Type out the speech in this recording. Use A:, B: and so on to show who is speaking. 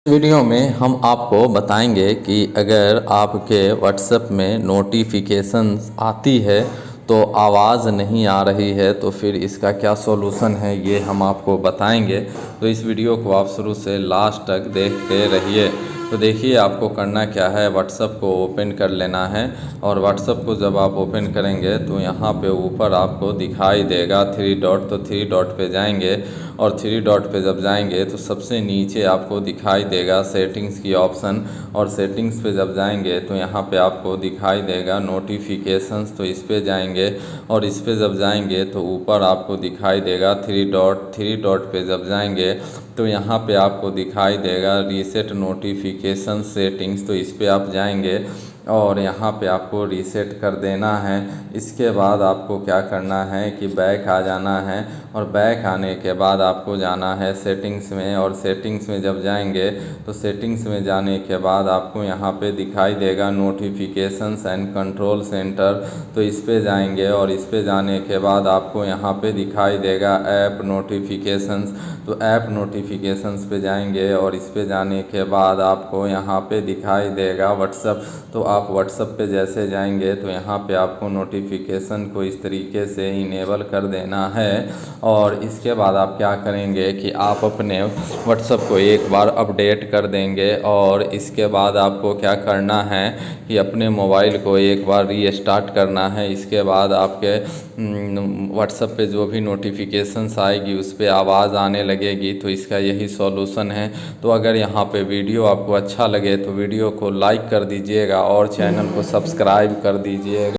A: Video में हम आपको बताएंगे कि अगर आपके व्हाट्सएप में नोटिफिकेशंस आती है तो आवाज़ नहीं आ रही है तो फिर इसका क्या सॉल्यूशन है ये हम आपको बताएंगे। तो इस वीडियो को आप शुरू से लास्ट तक देखते रहिए। तो देखिए आपको करना क्या है, व्हाट्सएप को ओपन कर लेना है और व्हाट्सएप को जब आप ओपन करेंगे तो यहाँ पे ऊपर आपको दिखाई देगा 3 डॉट। तो 3 डॉट पे जाएंगे और 3 डॉट पे जब जाएंगे तो सबसे नीचे आपको दिखाई देगा सेटिंग्स की ऑप्शन, और सेटिंग्स पे जब जाएंगे तो यहाँ पे आपको दिखाई देगा नोटिफिकेशंस। तो इस पे जाएंगे और इस पे जब जाएंगे तो ऊपर आपको दिखाई देगा 3 डॉट। 3 डॉट पे जब जाएंगे तो यहाँ पे आपको दिखाई देगा रीसेट नोटिफिकेशन सेटिंग्स। तो इस पे आप जाएंगे और यहाँ पे आपको रीसेट कर देना है। इसके बाद आपको क्या करना है कि बैक आ जाना है और बैक आने के बाद आपको जाना है सेटिंग्स में, और सेटिंग्स में जब जाएंगे तो सेटिंग्स में जाने के बाद आपको यहाँ पे दिखाई देगा नोटिफिकेशंस एंड कंट्रोल सेंटर। तो इस पे जाएंगे और इस पे जाने के बाद आपको यहाँ पे दिखाई देगा ऐप नोटिफिकेशंस। तो ऐप नोटिफिकेशंस पे जाएंगे और इस पे जाने के बाद आपको यहाँ पे दिखाई देगा व्हाट्सएप। तो आप व्हाट्सएप पे जैसे जाएंगे तो यहाँ पे आपको नोटिफिकेशन को इस तरीके से इनेबल कर देना है। और इसके बाद आप क्या करेंगे कि आप अपने व्हाट्सएप को एक बार अपडेट कर देंगे, और इसके बाद आपको क्या करना है कि अपने मोबाइल को एक बार रीस्टार्ट करना है। इसके बाद आपके व्हाट्सएप पे जो भी नोटिफिकेशंस आएगी उस पर आवाज़ आने लगेगी। तो इसका यही सॉल्यूशन है। तो अगर यहाँ पे वीडियो आपको अच्छा लगे तो वीडियो को लाइक कर दीजिएगा और चैनल को सब्सक्राइब कर दीजिएगा।